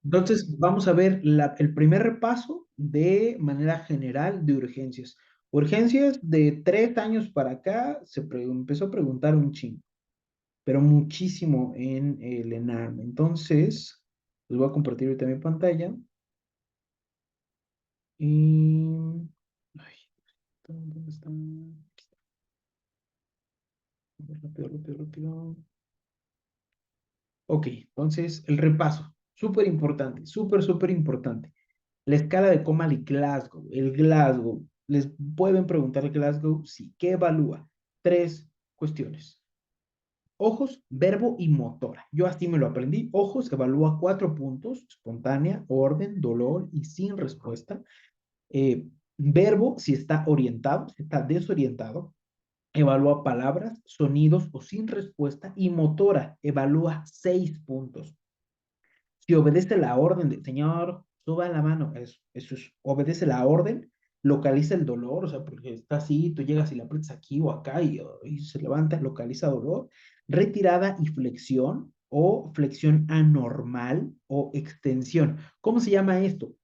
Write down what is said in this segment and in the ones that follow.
Entonces, vamos a ver el primer repaso de manera general de urgencias. Urgencias de 3 años para acá empezó a preguntar un chingo, pero muchísimo en el ENARM. Entonces, les voy a compartir ahorita mi pantalla. Y... Ay, ¿dónde está? Rápido, rápido, rápido. Ok, entonces el repaso. Súper importante, súper importante. La escala de Comal Glasgow. El Glasgow. Les pueden preguntar el Glasgow, sí. ¿Qué evalúa? 3 cuestiones. Ojos, verbo y motora. Yo así me lo aprendí. Ojos evalúa 4 puntos: espontánea, orden, dolor y sin respuesta. Verbo, si está orientado, si está desorientado, evalúa palabras, sonidos o sin respuesta. Y motora evalúa 6 puntos. Si obedece la orden del Señor, suba la mano, eso es, obedece la orden, localiza el dolor, o sea, porque está así, tú llegas y le aprietas aquí o acá y se levanta, localiza dolor, retirada y flexión, o flexión anormal o extensión. ¿Cómo se llama esto?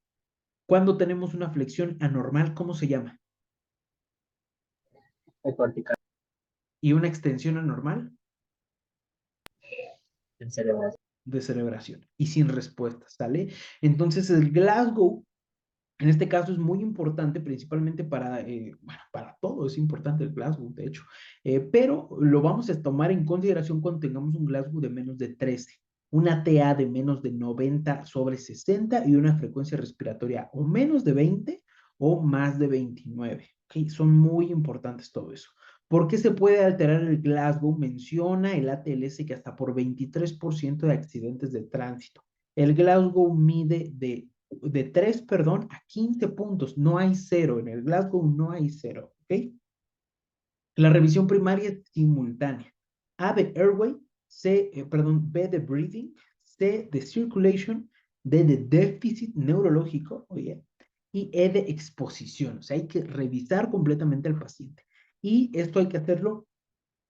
Cuando tenemos una flexión anormal, ¿cómo se llama? Es vertical. ¿Y una extensión anormal? En cerebro. De celebración y sin respuesta, ¿sale? Entonces el Glasgow en este caso es muy importante, principalmente bueno, para todo es importante el Glasgow, de hecho, pero lo vamos a tomar en consideración cuando tengamos un Glasgow de menos de 13, una TA de menos de 90/60 y una frecuencia respiratoria o menos de 20 o más de 29. ¿Okay? Son muy importantes todo eso. ¿Por qué se puede alterar el Glasgow? Menciona el ATLS que hasta por 23% de accidentes de tránsito. El Glasgow mide de 3, perdón, a 15 puntos. No hay cero. En el Glasgow no hay cero. ¿Ok? La revisión primaria es simultánea. A de airway, B de breathing, C de circulation, D de déficit neurológico, oye, y E de exposición. O sea, hay que revisar completamente al paciente. Y esto hay que hacerlo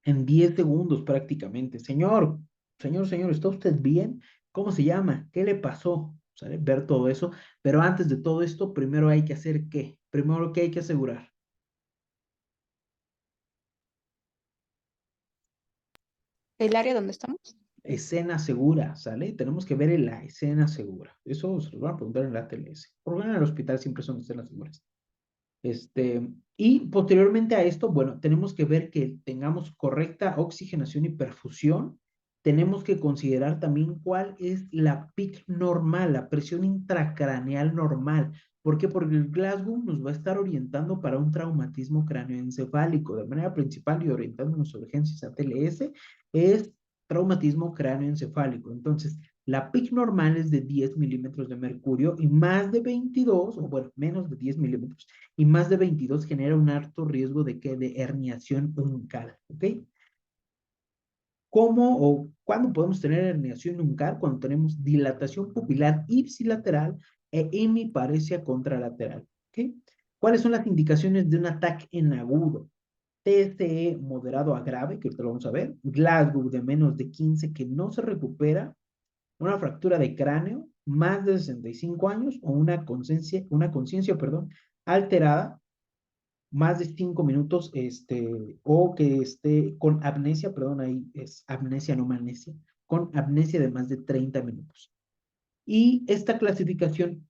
en 10 segundos prácticamente. Señor, ¿está usted bien? ¿Cómo se llama? ¿Qué le pasó? ¿Sale? Ver todo eso. Pero antes de todo esto, primero hay que hacer ¿qué? Primero, ¿qué hay que asegurar? ¿El área donde estamos? Escena segura, ¿sale? Tenemos que ver en la escena segura. Eso se lo van a preguntar en la TLS. Por lo general en el hospital siempre son escenas seguras. Y posteriormente a esto, bueno, tenemos que ver que tengamos correcta oxigenación y perfusión. Tenemos que considerar también cuál es la PIC normal, la presión intracraneal normal. ¿Por qué? Porque el Glasgow nos va a estar orientando para un traumatismo cráneoencefálico. De manera principal y orientándonos a urgencias ATLS, es traumatismo cráneoencefálico. Entonces, la PIC normal es de 10 milímetros de mercurio y más de 22, o bueno, menos de 10 milímetros y más de 22 genera un alto riesgo de que de herniación uncal, ¿ok? ¿Cómo o cuándo podemos tener herniación uncal? Cuando tenemos dilatación pupilar ipsilateral e hemiparesia contralateral, ¿ok? ¿Cuáles son las indicaciones de un ataque en agudo? TSE moderado a grave, que ahorita lo vamos a ver, Glasgow de menos de 15 que no se recupera, una fractura de cráneo, más de 65 años o una conciencia, perdón, alterada, más de 5 minutos, o que esté con amnesia, perdón, ahí es amnesia, no amnesia, con amnesia de más de 30 minutos. Y esta clasificación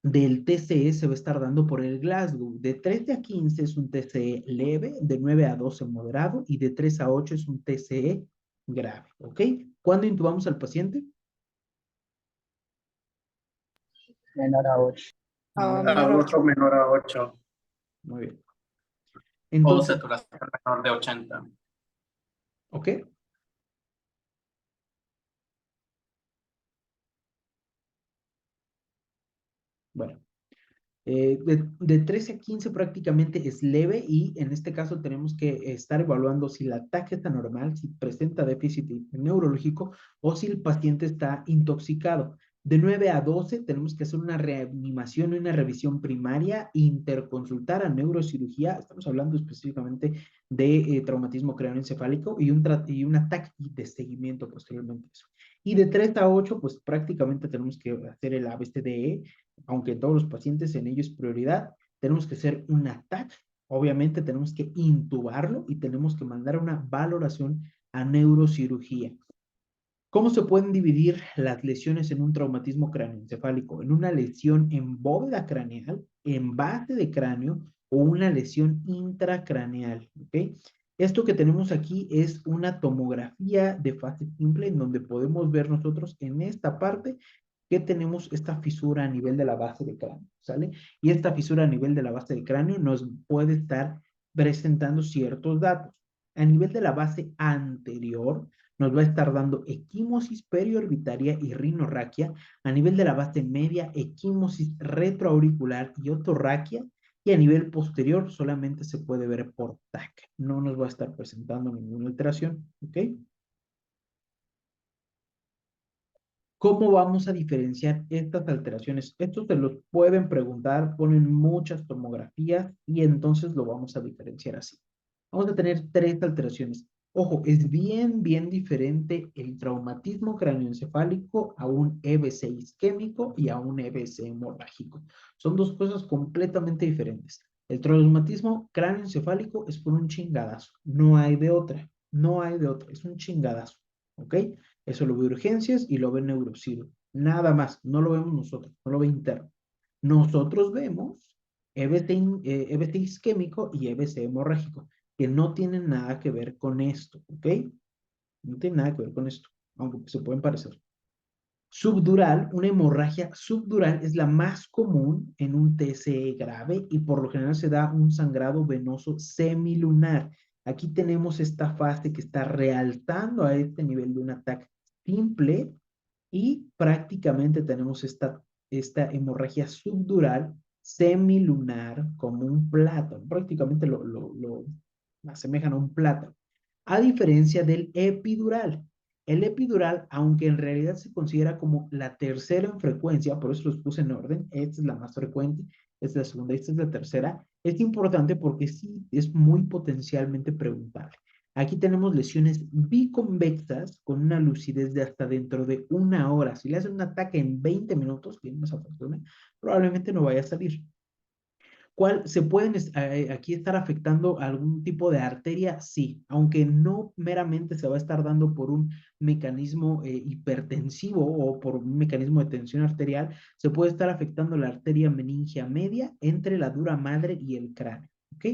del TCE se va a estar dando por el Glasgow. De 13 a 15 es un TCE leve, de 9 a 12 moderado y de 3 a 8 es un TCE grave, ¿ok? ¿Cuándo intubamos al paciente? Menor a 8. Menor a 8. Menor a 8. Muy bien. O Entonces, saturación menor de 80. ¿ok? Bueno, de 13 a 15 prácticamente es leve y en este caso tenemos que estar evaluando si el ataque está normal, si presenta déficit neurológico o si el paciente está intoxicado. De 9 a 12 tenemos que hacer una reanimación y una revisión primaria, interconsultar a neurocirugía, estamos hablando específicamente de traumatismo craneoencefálico y un ataque de seguimiento posteriormente a eso. Y de 3 a 8, pues prácticamente tenemos que hacer el ABCDE, aunque en todos los pacientes en ello es prioridad, tenemos que hacer un TAC, obviamente tenemos que intubarlo y tenemos que mandar una valoración a neurocirugía. ¿Cómo se pueden dividir las lesiones en un traumatismo cráneoencefálico? En una lesión en bóveda craneal, en base de cráneo o una lesión intracraneal, ¿ok? Esto que tenemos aquí es una tomografía de fase simple en donde podemos ver nosotros en esta parte que tenemos esta fisura a nivel de la base de cráneo, ¿sale? Y esta fisura a nivel de la base de cráneo nos puede estar presentando ciertos datos. A nivel de la base anterior, nos va a estar dando equimosis periorbitaria y rinorraquia. A nivel de la base media, equimosis retroauricular y otorraquia. Y a nivel posterior solamente se puede ver por TAC. No nos va a estar presentando ninguna alteración, ¿ok? ¿Cómo vamos a diferenciar estas alteraciones? Esto se los pueden preguntar, ponen muchas tomografías y entonces lo vamos a diferenciar así. Vamos a tener 3 alteraciones. Ojo, es bien diferente el traumatismo cráneoencefálico a un EBC isquémico y a un EBC hemorrágico. Son 2 cosas completamente diferentes. El traumatismo cráneoencefálico es por un chingadazo. No hay de otra. No hay de otra. Es un chingadazo. ¿Ok? Eso lo ve urgencias y lo ve neurociro. Nada más. No lo vemos nosotros. No lo ve interno. Nosotros vemos EBC isquémico y EBC hemorrágico, que no tienen nada que ver con esto, ¿ok? No tienen nada que ver con esto, aunque se pueden parecer. Subdural, una hemorragia subdural es la más común en un TCE grave y por lo general se da un sangrado venoso semilunar. Aquí tenemos esta fase que está realzando a este nivel de un ataque simple y prácticamente tenemos esta hemorragia subdural semilunar como un plátano. Prácticamente lo asemejan a un plátano. A diferencia del epidural. El epidural, aunque en realidad se considera como la tercera en frecuencia, por eso los puse en orden, esta es la más frecuente, esta es la segunda, esta es la tercera, es importante porque sí es muy potencialmente preguntable. Aquí tenemos lesiones biconvexas con una lucidez de hasta dentro de 1 hora. Si le hacen un ataque en 20 minutos, tiene esa fortuna, probablemente no vaya a salir. ¿Cuál se pueden aquí estar afectando algún tipo de arteria? Sí, aunque no meramente se va a estar dando por un mecanismo hipertensivo o por un mecanismo de tensión arterial, se puede estar afectando la arteria meningia media entre la dura madre y el cráneo, ¿ok?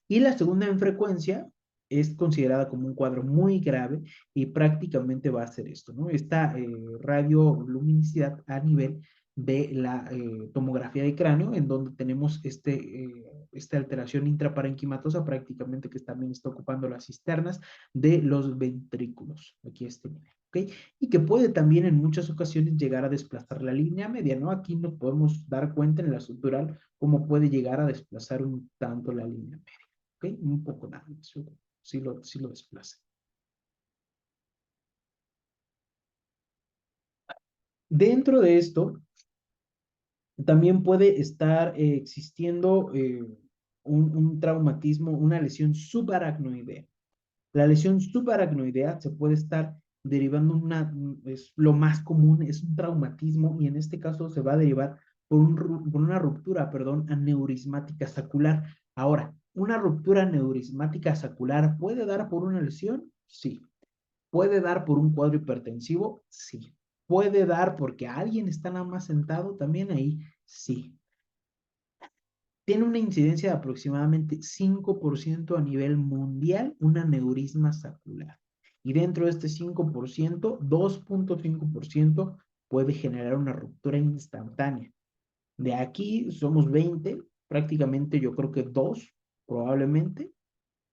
Y la segunda en frecuencia es considerada como un cuadro muy grave y prácticamente va a ser esto, ¿no? Esta radioluminicidad a nivel de la tomografía de cráneo, en donde tenemos esta alteración intraparenquimatosa prácticamente que también está ocupando las cisternas de los ventrículos, aquí a este nivel, ¿ok? Y que puede también en muchas ocasiones llegar a desplazar la línea media, ¿no? Aquí nos podemos dar cuenta en la sutural cómo puede llegar a desplazar un tanto la línea media, ¿ok? Un poco nada más, sí lo desplaza. Dentro de esto, también puede estar existiendo un traumatismo, una lesión subaracnoidea. La lesión subaracnoidea se puede estar derivando es lo más común, es un traumatismo y en este caso se va a derivar por una ruptura, perdón, aneurismática sacular. Ahora, ¿una ruptura aneurismática sacular puede dar por una lesión? Sí. ¿Puede dar por un cuadro hipertensivo? Sí. ¿Puede dar porque alguien está nada más sentado también ahí? Sí. Tiene una incidencia de aproximadamente 5% a nivel mundial, un aneurisma sacular. Y dentro de este 5%, 2.5% puede generar una ruptura instantánea. De aquí somos 20, prácticamente yo creo que 2, probablemente,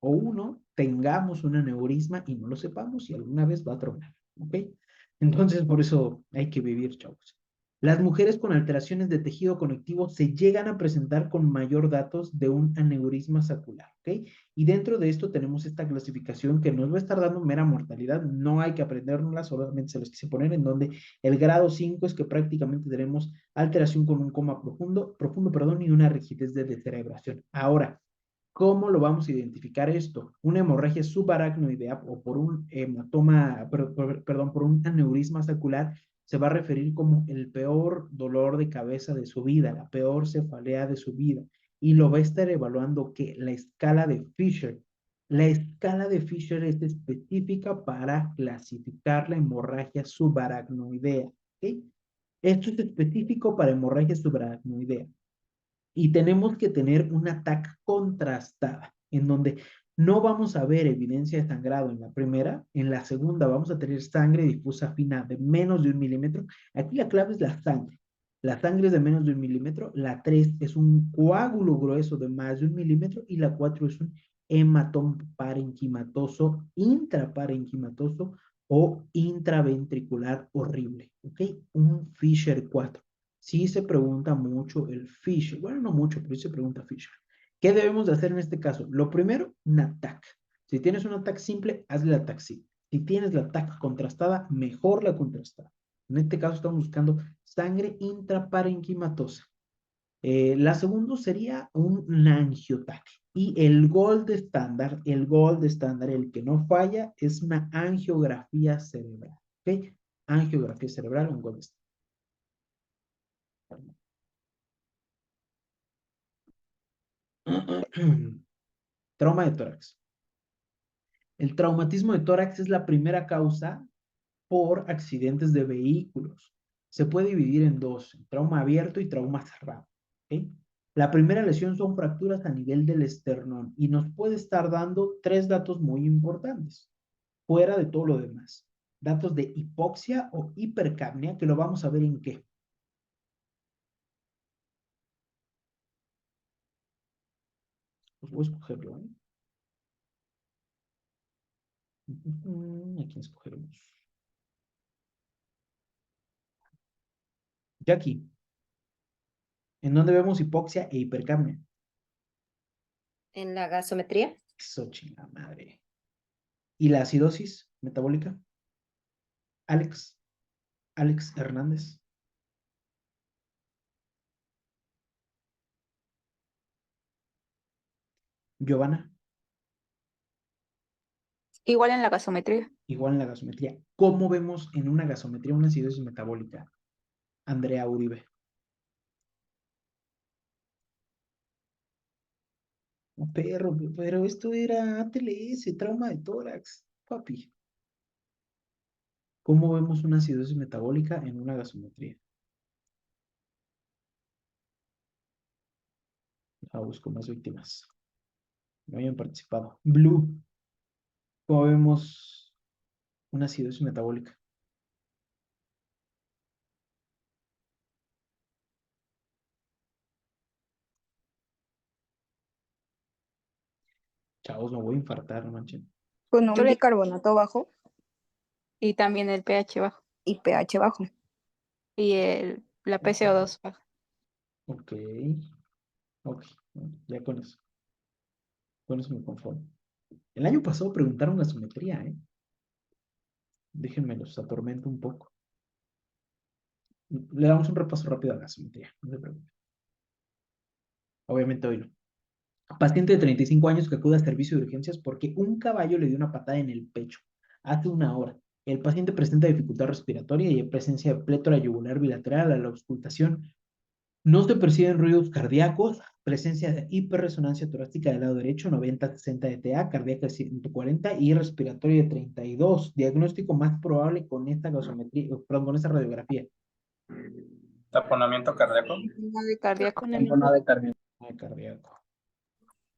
o 1, tengamos un aneurisma y no lo sepamos y alguna vez va a tronar, ¿ok? Entonces, por eso hay que vivir, chavos. Las mujeres con alteraciones de tejido conectivo se llegan a presentar con mayor datos de un aneurisma sacular, ¿ok? Y dentro de esto tenemos esta clasificación que nos va a estar dando mera mortalidad, no hay que aprendérnosla, solamente se los quise poner en donde el grado 5 es que prácticamente tenemos alteración con un coma profundo, perdón, y una rigidez de descerebración. Ahora, ¿Cómo lo vamos a identificar esto? Una hemorragia subaracnoidea o por un hematoma, perdón, por un aneurisma saccular se va a referir como el peor dolor de cabeza de su vida, la peor cefalea de su vida. Y lo va a estar evaluando que la escala de Fisher. La escala de Fisher es específica para clasificar la hemorragia subaracnoidea. ¿Ok? Esto es específico para hemorragia subaracnoidea. Y tenemos que tener una TAC contrastada, en donde no vamos a ver evidencia de sangrado en la primera, en la segunda vamos a tener sangre difusa fina de menos de 1 milímetro. Aquí la clave es la sangre. La sangre es de menos de 1 milímetro, la 3 es un coágulo grueso de más de 1 milímetro y la 4 es un hematoma parenquimatoso, intraparenquimatoso o intraventricular horrible, ¿ok? Un Fisher 4. Sí se pregunta mucho el Fisher. Bueno, no mucho, pero sí se pregunta Fisher. ¿Qué debemos de hacer en este caso? Lo primero, una TAC. Si tienes una TAC simple, hazle la TAC simple. Si tienes la TAC contrastada, mejor la contrastada. En este caso estamos buscando sangre intraparenquimatosa. La segunda sería un angiotac. Y el gold estándar, el que no falla, es una angiografía cerebral. ¿Ok? Angiografía cerebral, un gold estándar. Trauma de tórax. El traumatismo de tórax es la primera causa por accidentes de vehículos. Se puede dividir en dos, trauma abierto y trauma cerrado. ¿Okay? La primera lesión son fracturas a nivel del esternón y nos puede estar dando 3 datos muy importantes, fuera de todo lo demás. Datos de hipoxia o hipercapnia, que lo vamos a ver en qué. Pues voy a escogerlo, ¿eh? ¿A quién escogeremos? Jackie, ¿en dónde vemos hipoxia e hipercapnia? En la gasometría. Eso, chingada madre. ¿Y la acidosis metabólica? Alex Hernández. Giovanna, Igual en la gasometría. igual en la gasometría. ¿Cómo vemos en una gasometría una acidosis metabólica? Andrea Uribe. No, perro, pero esto era ATLS, trauma de tórax, papi. ¿Cómo vemos una acidosis metabólica en una gasometría? Busco más víctimas. No hayan participado. Blue, ¿cómo vemos una acidosis metabólica? Chavos, me voy a infartar, no manchen. Con Yo un le- bicarbonato bajo Y también el pH bajo. y pH bajo. Y la PCO2 baja. Ok, ok, bueno, ya con eso me conformo. El año pasado preguntaron gasometría, ¿eh? Déjenme los atormento un poco. Le damos un repaso rápido a la gasometría, no se preocupen. Obviamente hoy no. Paciente de 35 años que acude a servicio de urgencias porque un caballo le dio una patada en el pecho hace 1 hora. El paciente presenta dificultad respiratoria y hay presencia de plétora yugular bilateral a la auscultación. No se perciben ruidos cardíacos, presencia de hiperresonancia torácica del lado derecho, 90-60 de TA, cardíaca de 140 y respiratoria de 32. Diagnóstico más probable con esta gasometría, perdón, con esta radiografía. Taponamiento cardíaco. De cardíaco en el Tengo nada de cardio. Cardíaco.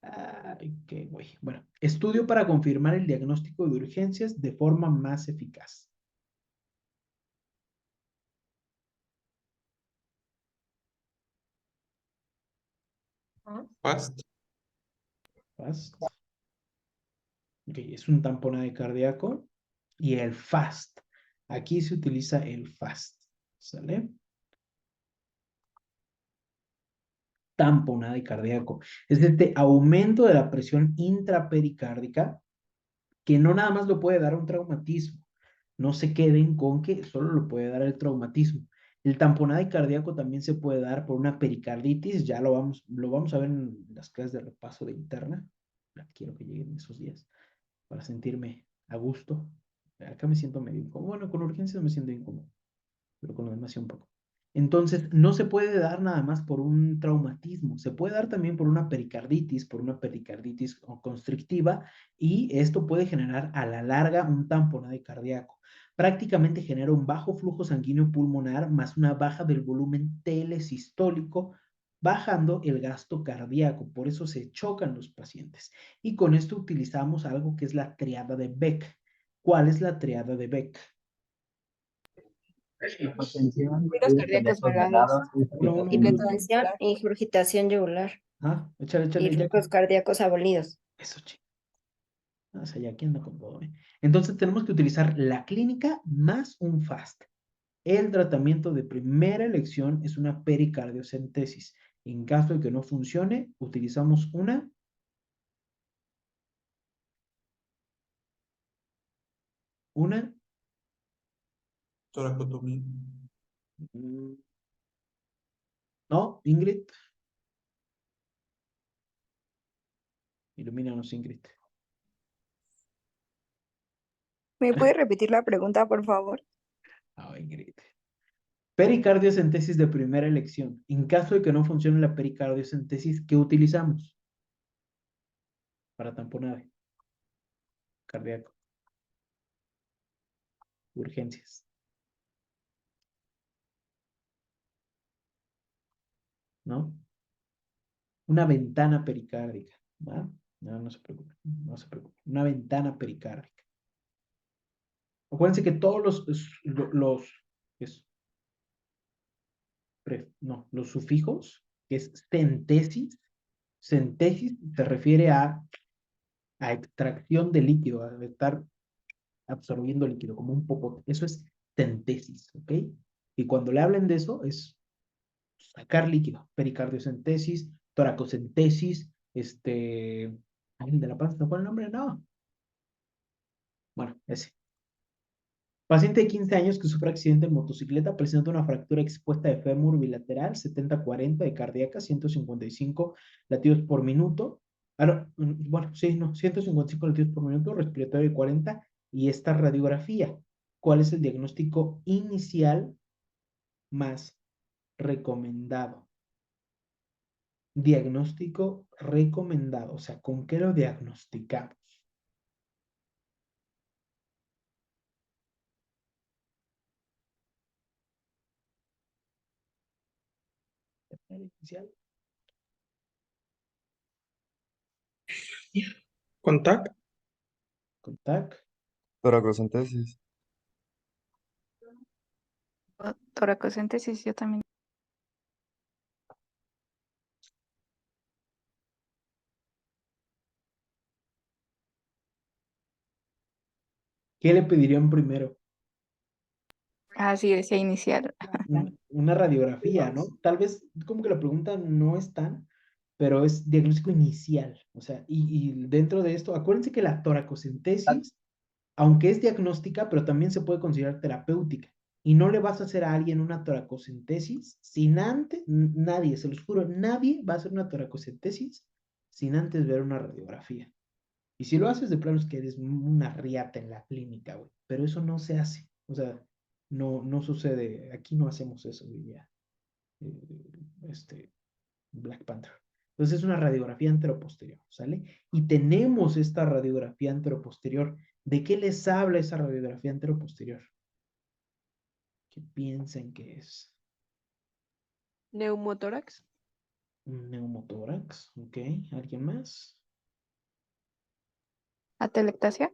Ay, qué güey. Bueno, estudio para confirmar el diagnóstico de urgencias de forma más eficaz. FAST. FAST. Ok, es un tamponaje cardíaco y el FAST. Aquí se utiliza el FAST. ¿Sale? Tamponaje cardíaco. Es este aumento de la presión intrapericárdica que no nada más lo puede dar un traumatismo. No se queden con que solo lo puede dar el traumatismo. El tamponade cardíaco también se puede dar por una pericarditis, ya lo vamos a ver en las clases de repaso de interna. Quiero que lleguen esos días para sentirme a gusto. Acá me siento medio incómodo. Bueno, con urgencias me siento incómodo, pero con lo demás sí un poco. Entonces, no se puede dar nada más por un traumatismo, se puede dar también por una pericarditis constrictiva, y esto puede generar a la larga un tamponade cardíaco. Prácticamente genera un bajo flujo sanguíneo pulmonar más una baja del volumen telesistólico, bajando el gasto cardíaco. Por eso se chocan los pacientes. Y con esto utilizamos algo que es la triada de Beck. ¿Cuál es la triada de Beck? Hipotensión, Ruidos cardíacos velados. Uno. Hipertensión e ingurgitación yugular. Ah, échale, Y ya. flujos cardíacos abolidos. Eso, chico. O sea, ya aquí anda con todo, ¿eh? Entonces tenemos que utilizar la clínica más un FAST. El tratamiento de primera elección es una pericardiocentesis. En caso de que no funcione, utilizamos una, Toracotomía. mm, no, Ingrid. Ilumínanos, Ingrid. ¿Me puede repetir la pregunta, por favor? Ah, Ingrid. Pericardiocentesis de primera elección. En caso de que no funcione la pericardiocentesis, ¿qué utilizamos? Para tamponade cardíaco. Urgencias. ¿No? Una ventana pericárdica, ¿va? No se preocupe, no se preocupe. Una ventana pericárdica. Acuérdense que todos los sufijos, que es centesis se refiere a extracción de líquido, a estar absorbiendo líquido, como un popote. Eso es centesis, ¿ok? Y cuando le hablen de eso, es sacar líquido. Pericardiocentesis, toracocentesis, ¿alguien de la panza no pone el nombre? No. Bueno, ese. Paciente de 15 años que sufre accidente en motocicleta, presenta una fractura expuesta de fémur bilateral, 70-40 de cardíaca, 155 latidos por minuto. Ah, no, bueno, sí, no, 155 latidos por minuto, respiratorio de 40, y esta radiografía. ¿Cuál es el diagnóstico inicial más recomendado? Diagnóstico recomendado, o sea, ¿con qué lo diagnosticamos? Inicial. Contact. Contact. Toracocentesis. Toracocentesis, yo también. ¿Qué le pedirían primero? Ah, sí, decía inicial. Una radiografía, ¿no? Tal vez como que la pregunta no es tan, pero es diagnóstico inicial. O sea, y dentro de esto, acuérdense que la toracocentesis, aunque es diagnóstica, pero también se puede considerar terapéutica. Y no le vas a hacer a alguien una toracocentesis sin antes, nadie, se los juro, nadie va a hacer una toracocentesis sin antes ver una radiografía. Y si lo haces de plano es que eres una riata en la clínica, güey. Pero eso no se hace. O sea, no sucede. Aquí no hacemos eso, diría Black Panther. Entonces es una radiografía anteroposterior, ¿sale? Y tenemos esta radiografía anteroposterior. ¿De qué les habla esa radiografía anteroposterior? ¿Qué piensan que es? Neumotórax. Un neumotórax, ¿ok? ¿Alguien más? Atelectasia.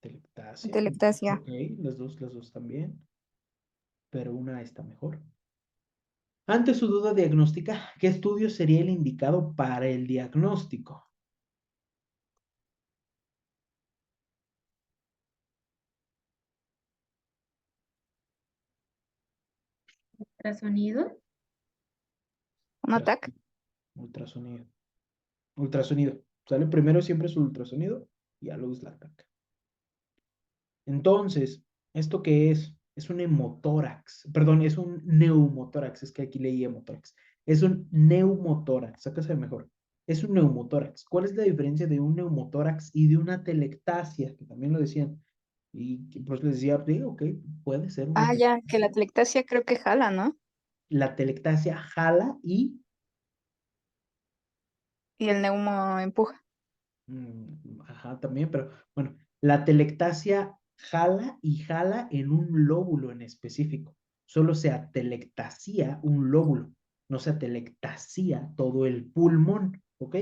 Telectasia. Telectasia. Ok, las dos también. Pero una está mejor. Ante su duda diagnóstica, ¿qué estudio sería el indicado para el diagnóstico? Ultrasonido. Un ataque. Ultrasonido. Ultrasonido. ¿Sale? Primero siempre es un ultrasonido y ya luego es la TAC. Entonces, ¿esto qué es? Es un hemotórax, perdón, es un neumotórax, es que aquí leí hemotórax. Es un neumotórax, sácase mejor. Es un neumotórax. ¿Cuál es la diferencia de un neumotórax y de una telectasia? Que también lo decían. Y pues les decía, sí, ok, puede ser una Ah, ya, que la telectasia creo que jala, ¿no? La telectasia jala y Y el neumo empuja. ajá, también, pero bueno, la telectasia jala en un lóbulo en específico. Solo se atelectasia un lóbulo, no se atelectasia todo el pulmón, ¿ok?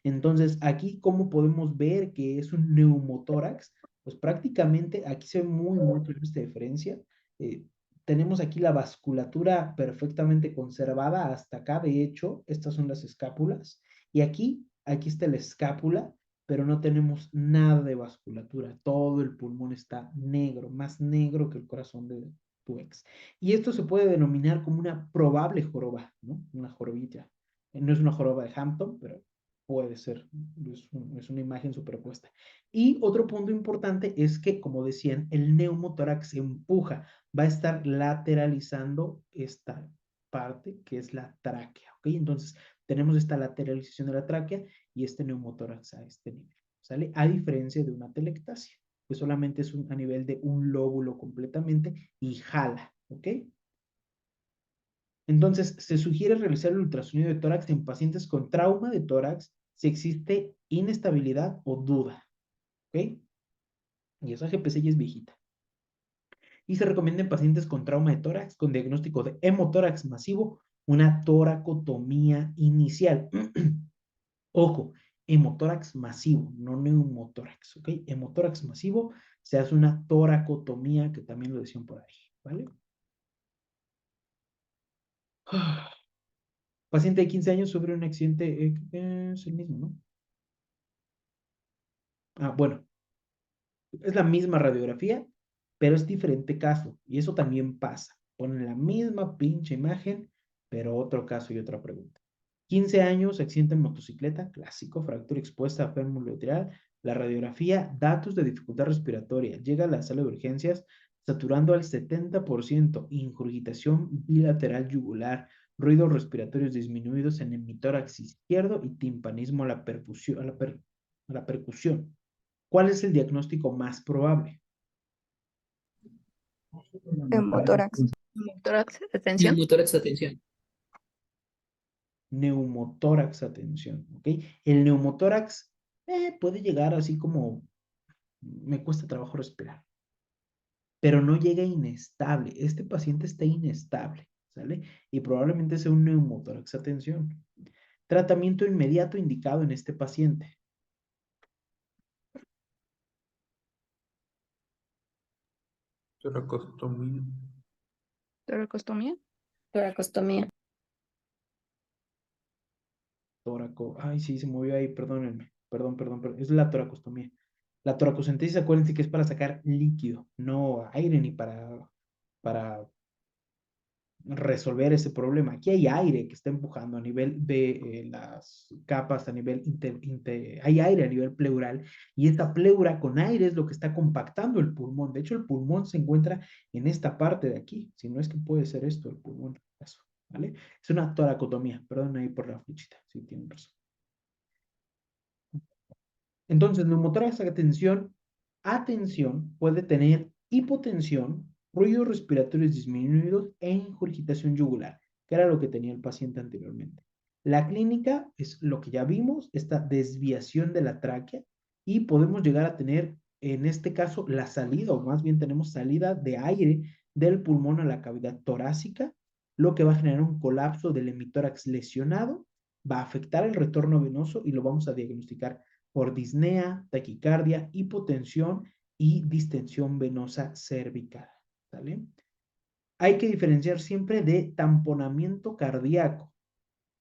Entonces, aquí, ¿cómo podemos ver que es un neumotórax? Pues prácticamente aquí se ve muy clara esta diferencia. Eh, tenemos aquí la vasculatura perfectamente conservada hasta acá. De hecho, estas son las escápulas. Y aquí está la escápula, pero no tenemos nada de vasculatura. Todo el pulmón está negro, más negro que el corazón de tu ex. Y esto se puede denominar como una probable joroba, ¿no? Una jorobilla. No es una joroba de Hampton, pero puede ser. Es una imagen superpuesta. Y otro punto importante es que, como decían, el neumotórax se empuja, va a estar lateralizando esta parte que es la tráquea, ¿ok? Entonces, tenemos esta lateralización de la tráquea y este neumotórax a este nivel, ¿sale? A diferencia de una telectasia, que solamente es a nivel de un lóbulo completamente y jala, ¿ok? Entonces, se sugiere realizar el ultrasonido de tórax en pacientes con trauma de tórax si existe inestabilidad o duda, ¿ok? Y esa GPC ya es viejita. Y se recomienda en pacientes con trauma de tórax con diagnóstico de hemotórax masivo una toracotomía inicial. Ojo, hemotórax masivo, no neumotórax, ¿ok? Hemotórax masivo, se hace una toracotomía, que también lo decían por ahí, ¿vale? Paciente de 15 años sufre un accidente, es el mismo, ¿no? Ah, bueno, es la misma radiografía, pero es diferente caso, y eso también pasa. Ponen la misma pinche imagen, pero otro caso y otra pregunta. 15 años, accidente en motocicleta, clásico, fractura expuesta a fémur lateral, la radiografía, datos de dificultad respiratoria, llega a la sala de urgencias saturando al 70%, ingurgitación bilateral yugular, ruidos respiratorios disminuidos en el mitórax izquierdo y timpanismo a la percusión, a la percusión. ¿Cuál es el diagnóstico más probable? Hemotórax. Tórax, atención. Neumotórax, atención. Neumotórax, atención, ¿ok? El neumotórax puede llegar así como, me cuesta trabajo respirar, pero no llega inestable. Este paciente está inestable, ¿sale? Y probablemente sea un neumotórax, atención. Tratamiento inmediato indicado en este paciente. Toracostomía. Toracostomía. Toracostomía. Tóraco, ay, sí, se movió ahí, perdónenme. Perdón. Es la toracostomía. La toracocentesis, acuérdense que es para sacar líquido, no aire ni para resolver ese problema. Aquí hay aire que está empujando a nivel de las capas, a nivel hay aire a nivel pleural y esta pleura con aire es lo que está compactando el pulmón. De hecho, el pulmón se encuentra en esta parte de aquí, si no es que puede ser esto el pulmón, eso, ¿vale? Es una toracotomía, perdón ahí por la flechita, sí tienen razón. Entonces, neumotórax, atención, puede tener hipotensión, ruidos respiratorios disminuidos e ingurgitación yugular, que era lo que tenía el paciente anteriormente. La clínica es lo que ya vimos, esta desviación de la tráquea, y podemos llegar a tener, en este caso, la salida, o más bien tenemos salida de aire del pulmón a la cavidad torácica, lo que va a generar un colapso del hemitórax lesionado, va a afectar el retorno venoso y lo vamos a diagnosticar por disnea, taquicardia, hipotensión y distensión venosa cervical. ¿Sale? Hay que diferenciar siempre de tamponamiento cardíaco.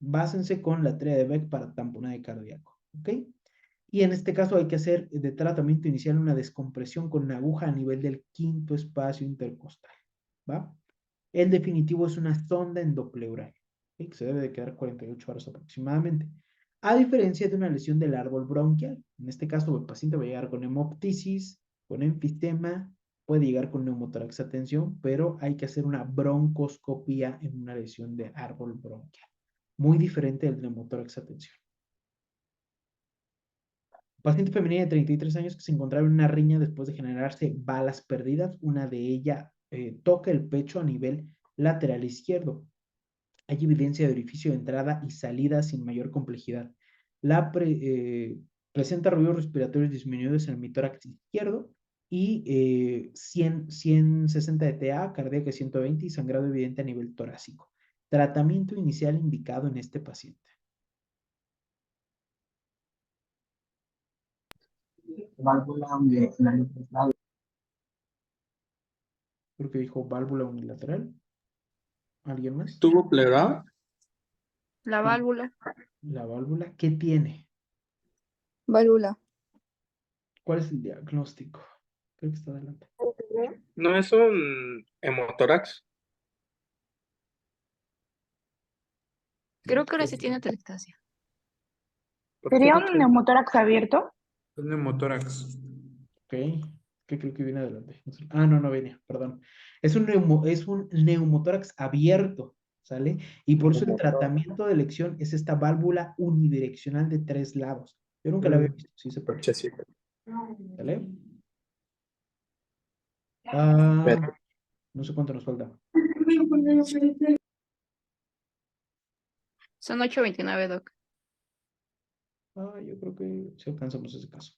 Básense con la teoría de Beck para tamponaje cardíaco. ¿Ok? Y en este caso hay que hacer de tratamiento inicial una descompresión con una aguja a nivel del quinto espacio intercostal. ¿Va? El definitivo es una sonda endopleural, ¿sí? Que se debe de quedar 48 horas aproximadamente. A diferencia de una lesión del árbol bronquial. En este caso, el paciente va a llegar con hemoptisis, con enfisema, puede llegar con neumotórax a tensión, pero hay que hacer una broncoscopía en una lesión de árbol bronquial. Muy diferente del neumotórax a tensión. Paciente femenina de 33 años que se encontraba en una riña después de generarse balas perdidas. Una de ellas toca el pecho a nivel lateral izquierdo. Hay evidencia de orificio de entrada y salida sin mayor complejidad. Presenta ruidos respiratorios disminuidos en el mitórax izquierdo y 160 de TA, cardíaca 120 y sangrado evidente a nivel torácico. Tratamiento inicial indicado en este paciente. Válvula unidireccional. Creo que dijo válvula unilateral. ¿Alguien más? ¿Tuvo pleural? La válvula. La válvula, ¿qué tiene? Válvula. ¿Cuál es el diagnóstico? Creo que está adelante. ¿No es un hemotórax? Creo que ahora sí tiene atelectasia. ¿Sería un neumotórax abierto? Un hemotórax. Ok, que creo que viene adelante. Ah, no, no viene, perdón. Es un neumotórax abierto, ¿sale? Y por eso el tratamiento de elección es esta válvula unidireccional de 3 lados. Yo nunca la había visto, sí se puede. ¿Sale? Ah, no sé cuánto nos falta. Son 8:29, Doc. Ah, yo creo que sí alcanzamos ese caso.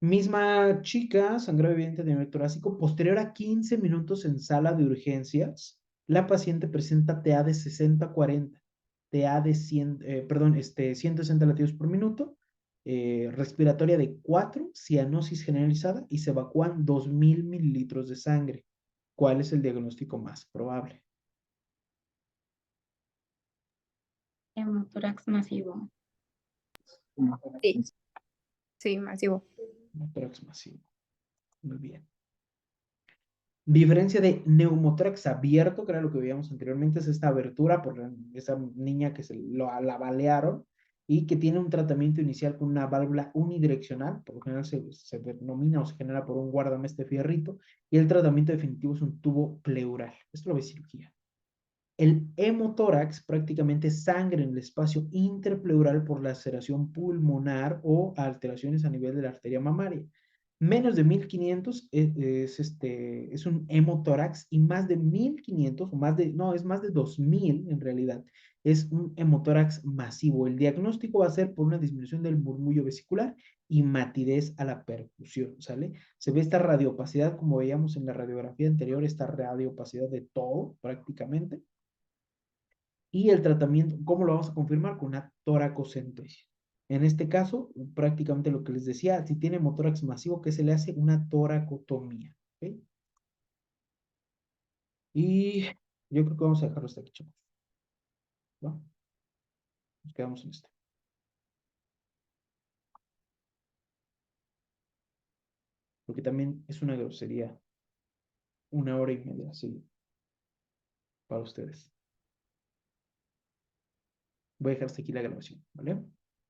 Misma chica, sangrado evidente de nivel torácico, posterior a 15 minutos en sala de urgencias, la paciente presenta TA de 60-40, TA de 160 latidos por minuto, respiratoria de 4, cianosis generalizada y se evacúan 2,000 mililitros de sangre. ¿Cuál es el diagnóstico más probable? Hemotórax masivo. Sí. Sí, masivo. Neumotórax masivo. Muy bien. Diferencia de neumotórax abierto, que era lo que veíamos anteriormente, es esta abertura por esa niña que la balearon y que tiene un tratamiento inicial con una válvula unidireccional, por lo general se denomina o se genera por un guárdame este fierrito, y el tratamiento definitivo es un tubo pleural. Esto lo ve cirugía. El hemotórax prácticamente es sangre en el espacio interpleural por laceración pulmonar o alteraciones a nivel de la arteria mamaria. Menos de 1500 es un hemotórax y más de 1500 o más de, no, es más de 2000 en realidad, es un hemotórax masivo. El diagnóstico va a ser por una disminución del murmullo vesicular y matidez a la percusión, ¿sale? Se ve esta radiopacidad, como veíamos en la radiografía anterior, esta radiopacidad de todo prácticamente. Y el tratamiento, ¿cómo lo vamos a confirmar? Con una toracocentesis. En este caso, prácticamente lo que les decía, si tiene hemotórax masivo, que se le hace una toracotomía. ¿Ok? Y yo creo que vamos a dejarlo hasta aquí, chicos. ¿Va? Nos quedamos en esto. Porque también es una grosería. 1 hora y media, sí. Para ustedes. Voy a dejar hasta aquí la grabación, ¿vale?